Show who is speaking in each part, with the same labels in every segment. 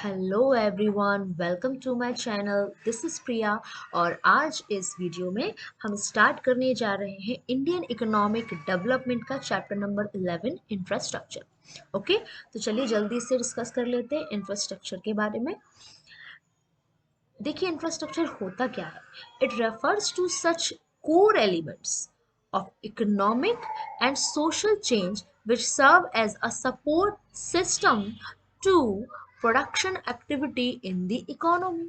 Speaker 1: Hello everyone, welcome to my channel. This is Priya और आज इस वीडियो में हम स्टार्ट करने जा रहे हैं इंडियन इकोनॉमिक डेवलपमेंट का चैप्टर नंबर 11 इंफ्रास्ट्रक्चर। ओके, तो चलिए जल्दी से डिस्कस कर लेते हैं इंफ्रास्ट्रक्चर के बारे में। देखिए, इंफ्रास्ट्रक्चर होता क्या है? It refers to such core elements of economic and social change which serve as a support system to production activity in the economy.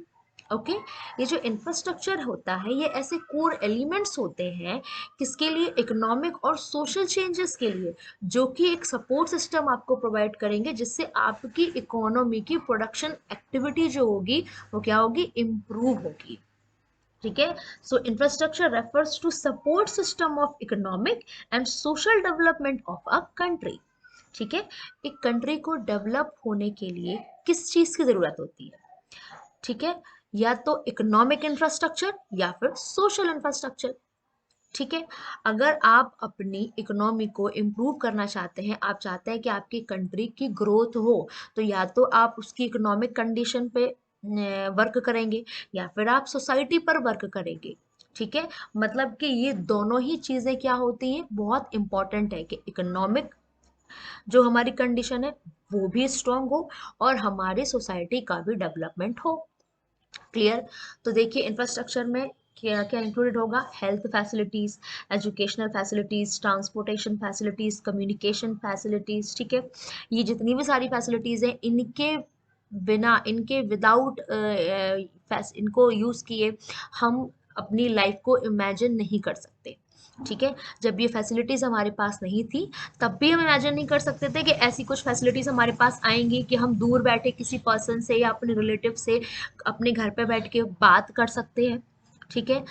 Speaker 1: Okay, ये जो इंफ्रास्ट्रक्चर होता है ये ऐसे कोर एलिमेंट्स होते हैं किसके लिए? इकोनॉमिक और सोशल चेंजेस के लिए, जो कि एक सपोर्ट सिस्टम आपको प्रोवाइड करेंगे जिससे आपकी इकोनॉमी की प्रोडक्शन एक्टिविटी जो होगी वो क्या होगी? इम्प्रूव होगी। ठीक है। So infrastructure refers to support system of economic and social development of a country. ठीक है, एक कंट्री को डेवलप होने के लिए किस चीज की जरूरत होती है? ठीक है, या तो इकोनॉमिक इंफ्रास्ट्रक्चर या फिर सोशल इंफ्रास्ट्रक्चर। ठीक है, अगर आप अपनी इकोनॉमी को इम्प्रूव करना चाहते हैं, आप चाहते हैं कि आपकी कंट्री की ग्रोथ हो, तो या तो आप उसकी इकोनॉमिक कंडीशन पे वर्क करेंगे या फिर आप सोसाइटी पर वर्क करेंगे। ठीक है, मतलब कि ये दोनों ही चीजें क्या होती हैं? बहुत इंपॉर्टेंट है कि इकोनॉमिक जो हमारी कंडीशन है वो भी स्ट्रांग हो और हमारी सोसाइटी का भी डेवलपमेंट हो। क्लियर? तो देखिए, इंफ्रास्ट्रक्चर में क्या क्या इंक्लूडेड होगा? Health facilities, educational facilities, transportation facilities, communication facilities. ठीक है, ये जितनी भी सारी फैसिलिटीज हैं, इनके बिना, इनके विदाउट इनको यूज किए हम अपनी लाइफ को इमेजिन नहीं कर सकते। ठीक है, जब ये फैसिलिटीज हमारे पास नहीं थी तब भी हम इमेजिन नहीं कर सकते थे कि ऐसी कुछ फैसिलिटीज हमारे पास आएंगी कि हम दूर बैठे किसी पर्सन से या अपने रिलेटिव से अपने घर पे बैठ के बात कर सकते हैं। ठीक है,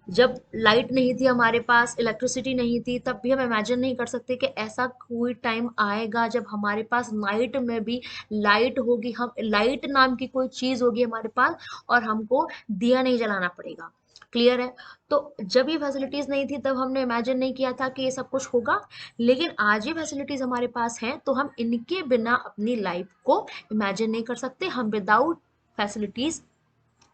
Speaker 1: जब लाइट नहीं थी हमारे पास, इलेक्ट्रिसिटी नहीं थी, तब भी हम इमेजिन नहीं कर सकते कि ऐसा कोई टाइम आएगा जब हमारे पास नाइट में भी लाइट होगी, हम लाइट नाम की कोई चीज होगी हमारे पास और हमको दिया नहीं जलाना पड़ेगा। क्लियर है? तो जब ये फैसिलिटीज नहीं थी तब हमने इमेजिन नहीं किया था कि ये सब कुछ होगा, लेकिन आज ये फैसिलिटीज हमारे पास हैं तो हम इनके बिना अपनी लाइफ को इमेजिन नहीं कर सकते। हम विदाउट फैसिलिटीज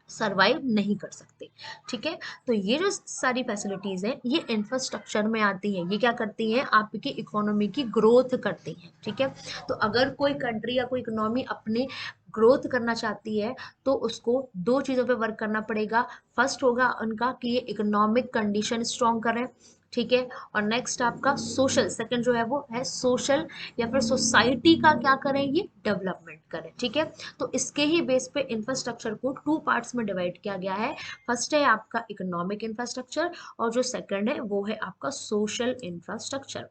Speaker 1: सरवाइव नहीं कर सकते। ठीक है, तो ये जो सारी फैसिलिटीज हैं ये इंफ्रास्ट्रक्चर में आती हैं। ये क्या करती हैं? आपकी इकोनॉमी की ग्रोथ करती हैं। ठीक है, तो अगर कोई कंट्री या कोई इकोनॉमी अपने ग्रोथ करना चाहती है तो उसको दो चीज़ों पे वर्क करना पड़ेगा। फर्स्ट होगा उनका कि ये इकोनॉमिक कंडीशन स्ट्रॉन्ग करें। ठीक है, और नेक्स्ट आपका सोशल, सेकंड जो है वो है सोशल या फिर सोसाइटी का क्या करें? ये डेवलपमेंट करें। ठीक है, तो इसके ही बेस पे इंफ्रास्ट्रक्चर को टू पार्ट्स में डिवाइड किया गया है। फर्स्ट है आपका इकोनॉमिक इंफ्रास्ट्रक्चर और जो सेकंड है वो है आपका सोशल इंफ्रास्ट्रक्चर।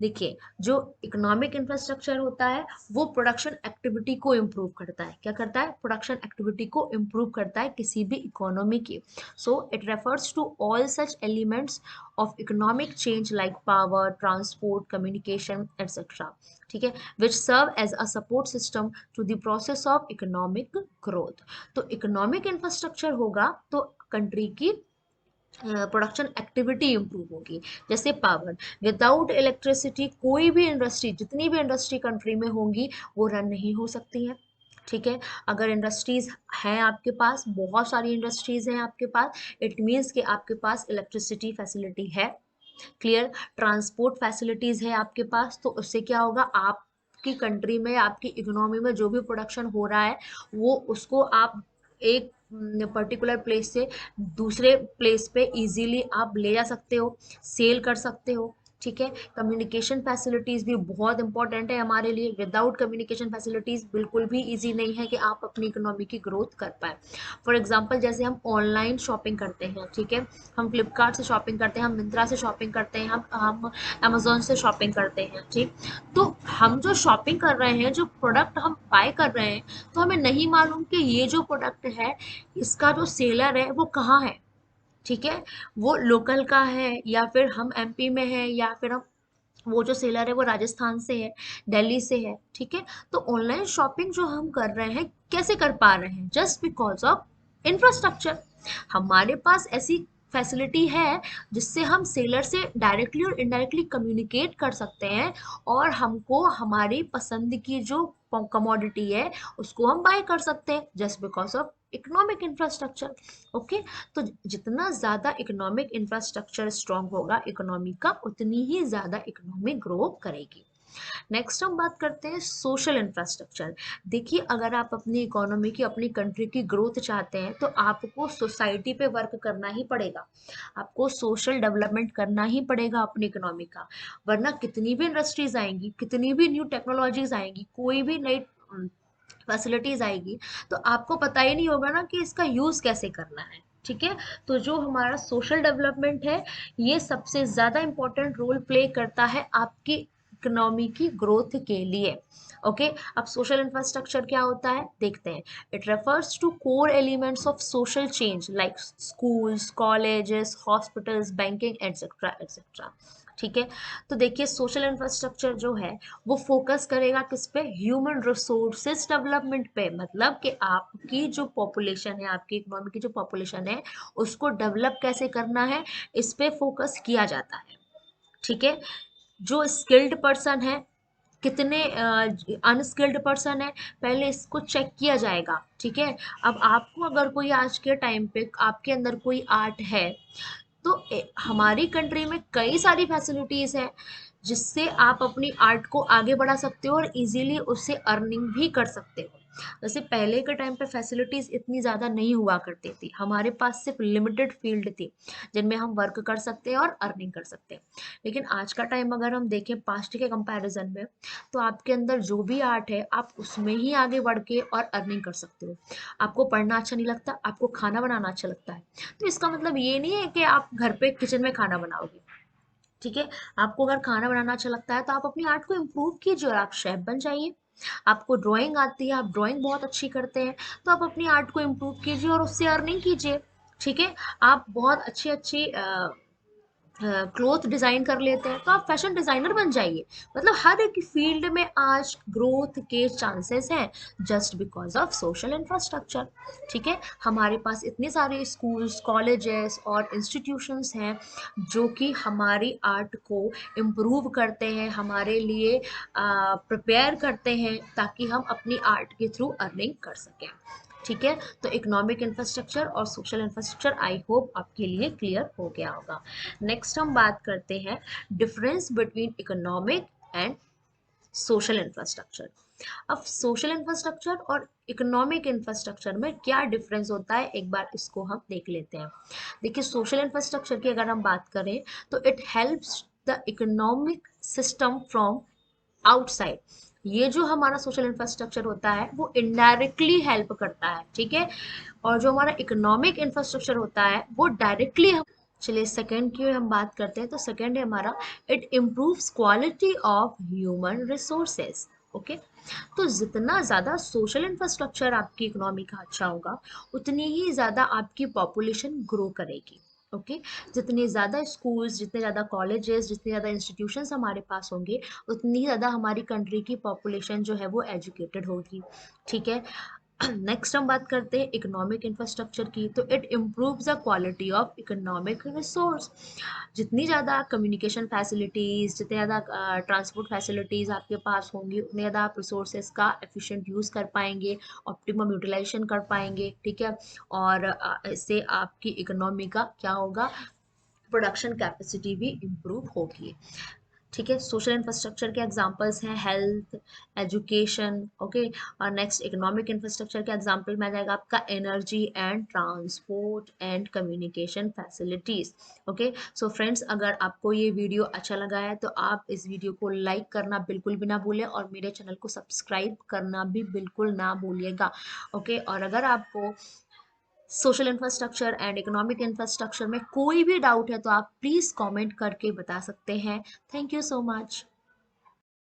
Speaker 1: देखिए, जो इकोनॉमिक इंफ्रास्ट्रक्चर होता है वो प्रोडक्शन एक्टिविटी को इम्प्रूव करता है। क्या करता है? प्रोडक्शन एक्टिविटी को इम्प्रूव करता है किसी भी इकोनॉमी की। So it refers to all such elements of economic change like power, transport, communication etcetera. ठीक है, which serve as a support system to the process of economic growth. तो economic infrastructure होगा तो कंट्री की production activity improve होगी। जैसे power, without electricity कोई भी इंडस्ट्री, जितनी भी इंडस्ट्री कंट्री में होंगी वो रन नहीं हो सकती हैं। ठीक है, अगर इंडस्ट्रीज हैं आपके पास, बहुत सारी इंडस्ट्रीज हैं आपके पास, इट मीन्स कि आपके पास इलेक्ट्रिसिटी फैसिलिटी है। क्लियर? ट्रांसपोर्ट फैसिलिटीज है आपके पास, तो उससे क्या होगा? आपकी कंट्री में, आपकी इकोनॉमी में जो भी प्रोडक्शन हो रहा है वो उसको आप एक पर्टिकुलर प्लेस से दूसरे प्लेस पे इजीली आप ले जा सकते हो, सेल कर सकते हो। ठीक है, कम्युनिकेशन फैसिलिटीज भी बहुत इंपॉर्टेंट है हमारे लिए। विदाउट कम्युनिकेशन फैसिलिटीज बिल्कुल भी इजी नहीं है कि आप अपनी इकोनॉमी की ग्रोथ कर पाए। फॉर एग्जांपल, जैसे हम ऑनलाइन शॉपिंग करते हैं, ठीक है, हम फ्लिपकार्ट से शॉपिंग करते हैं, हम मिंत्रा से शॉपिंग करते हैं, हम अमेजोन से शॉपिंग करते हैं। ठीक, तो हम जो शॉपिंग कर रहे हैं, जो प्रोडक्ट हम बाय कर रहे हैं, तो हमें नहीं मालूम कि ये जो प्रोडक्ट है इसका जो सेलर है वो कहाँ है। ठीक है, वो लोकल का है या फिर हम एमपी में है या फिर हम, वो जो सेलर है वो राजस्थान से है, दिल्ली से है। ठीक है, तो ऑनलाइन शॉपिंग जो हम कर रहे हैं कैसे कर पा रहे हैं? Just because of infrastructure. हमारे पास ऐसी फैसिलिटी है जिससे हम सेलर से डायरेक्टली और इनडायरेक्टली कम्युनिकेट कर सकते हैं और हमको हमारी पसंद की जो कमोडिटी है उसको हम बाय कर सकते हैं just because of economic infrastructure. Okay, तो जितना ज़्यादा इकोनॉमिक इंफ्रास्ट्रक्चर स्ट्रांग होगा इकोनॉमी का, उतनी ही ज़्यादा इकोनॉमी ग्रो करेगी। नेक्स्ट हम बात करते हैं सोशल इंफ्रास्ट्रक्चर। देखिए, अगर आप अपनी इकोनॉमी की, अपनी कंट्री की ग्रोथ चाहते हैं तो आपको सोसाइटी पे वर्क करना ही पड़ेगा, आपको सोशल डेवलपमेंट करना ही पड़ेगा अपनी इकोनॉमी का। वरना कितनी भी इंडस्ट्रीज आएंगी, कितनी भी न्यू टेक्नोलॉजीज आएंगी, कोई भी नई फैसिलिटीज आएगी, तो आपको पता ही नहीं होगा ना कि इसका यूज कैसे करना है। ठीक है, तो जो हमारा सोशल डेवलपमेंट है, ये सबसे ज्यादा इंपॉर्टेंट रोल प्ले करता है आपकी इकोनॉमी की ग्रोथ के लिए। ओके, अब सोशल इंफ्रास्ट्रक्चर क्या होता है देखते हैं। It refers to core elements of social change like schools, colleges, hospitals, banking etcetera etcetera. ठीक है, तो देखिए सोशल इंफ्रास्ट्रक्चर जो है वो फोकस करेगा किस पे, ह्यूमन रिसोर्सेज डेवलपमेंट पे। मतलब कि आपकी जो पॉपुलेशन है, आपकी इकोनॉमी की जो पॉपुलेशन है, उसको डेवलप कैसे करना है, इस पे फोकस किया जाता है। ठीक है, जो स्किल्ड पर्सन है, कितने अनस्किल्ड पर्सन है, पहले इसको चेक किया जाएगा। ठीक है, अब आपको अगर कोई आज के टाइम पे आपके अंदर कोई आर्ट है, तो हमारी कंट्री में कई सारी फैसिलिटीज हैं जिससे आप अपनी आर्ट को आगे बढ़ा सकते हो और इजीली उससे अर्निंग भी कर सकते हो। वैसे पहले के टाइम पे फैसिलिटीज इतनी ज़्यादा नहीं हुआ करती थी, हमारे पास सिर्फ लिमिटेड फील्ड थी जिनमें हम वर्क कर सकते हैं और अर्निंग कर सकते हैं। लेकिन आज का टाइम अगर हम देखें पास्ट के कंपैरिजन में, तो आपके अंदर जो भी आर्ट है आप उसमें ही आगे बढ़ के और अर्निंग कर सकते हो। आपको पढ़ना अच्छा नहीं लगता, आपको खाना बनाना अच्छा लगता है, तो इसका मतलब ये नहीं है कि आप घर पे किचन में खाना बनाओगे। ठीक है, आपको अगर खाना बनाना अच्छा लगता है तो आप अपनी आर्ट को इम्प्रूव कीजिए और आप शेफ बन जाइए। आपको ड्राइंग आती है, आप ड्राइंग बहुत अच्छी करते हैं, तो आप अपनी आर्ट को इम्प्रूव कीजिए और उससे अर्निंग कीजिए। ठीक है, आप बहुत अच्छी अच्छी क्लोथ डिजाइन कर लेते हैं तो आप फैशन डिजाइनर बन जाइए। मतलब हर एक फील्ड में आज ग्रोथ के चांसेस हैं just because of social infrastructure. ठीक है, हमारे पास इतने सारे स्कूल्स, कॉलेजेस और इंस्टीट्यूशंस हैं जो कि हमारी आर्ट को इम्प्रूव करते हैं, हमारे लिए प्रिपेयर करते हैं ताकि हम अपनी आर्ट के थ्रू अर्निंग कर सकें। ठीक है, तो इकोनॉमिक इंफ्रास्ट्रक्चर और सोशल इंफ्रास्ट्रक्चर आई होप आपके लिए क्लियर हो गया होगा। नेक्स्ट हम बात करते हैं difference between economic and social infrastructure. अब सोशल इंफ्रास्ट्रक्चर और इकोनॉमिक इंफ्रास्ट्रक्चर में क्या डिफरेंस होता है, एक बार इसको हम देख लेते हैं। देखिए, सोशल इंफ्रास्ट्रक्चर की अगर हम बात करें तो it helps the economic system from outside. ये जो हमारा सोशल इंफ्रास्ट्रक्चर होता है वो इनडायरेक्टली हेल्प करता है। ठीक है, और जो हमारा इकोनॉमिक इंफ्रास्ट्रक्चर होता है वो डायरेक्टली हम। चलिए सेकंड की हम बात करते हैं, तो सेकंड है हमारा, it improves quality of human resources. Okay, तो जितना ज़्यादा सोशल इंफ्रास्ट्रक्चर आपकी इकोनॉमी का अच्छा होगा, उतनी ही ज़्यादा आपकी पॉपुलेशन ग्रो करेगी। ओके, जितने ज़्यादा स्कूल्स, जितने ज़्यादा कॉलेजेस, जितने ज़्यादा इंस्टीट्यूशंस हमारे पास होंगे, उतनी ही ज़्यादा हमारी कंट्री की पॉपुलेशन जो है वो एजुकेटेड होगी। ठीक है, नेक्स्ट हम बात करते हैं इकोनॉमिक इंफ्रास्ट्रक्चर की, तो it improves the quality of economic resource. जितनी ज़्यादा कम्युनिकेशन फैसिलिटीज़, जितने ज़्यादा ट्रांसपोर्ट फैसिलिटीज़ आपके पास होंगी, उतने ज़्यादा आप रिसोर्सेज का एफिशिएंट यूज़ कर पाएंगे, ऑप्टिमम यूटिलाइजेशन कर पाएंगे। ठीक है, और इससे आपकी इकोनॉमी का क्या होगा, प्रोडक्शन कैपेसिटी भी इम्प्रूव होगी। ठीक है, सोशल इंफ्रास्ट्रक्चर के एग्जांपल्स हैं हेल्थ, एजुकेशन। ओके, और नेक्स्ट इकोनॉमिक इंफ्रास्ट्रक्चर के एग्जांपल में आ जाएगा आपका energy and transport and communication facilities. Okay, so friends, अगर आपको ये वीडियो अच्छा लगा है तो आप इस वीडियो को लाइक करना बिल्कुल भी ना भूलें और मेरे चैनल को सब्सक्राइब करना भी बिल्कुल ना भूलिएगा। ओके, और अगर आपको social infrastructure and economic infrastructure में कोई भी डाउट है तो आप प्लीज़ कमेंट करके बता सकते हैं। Thank you so much.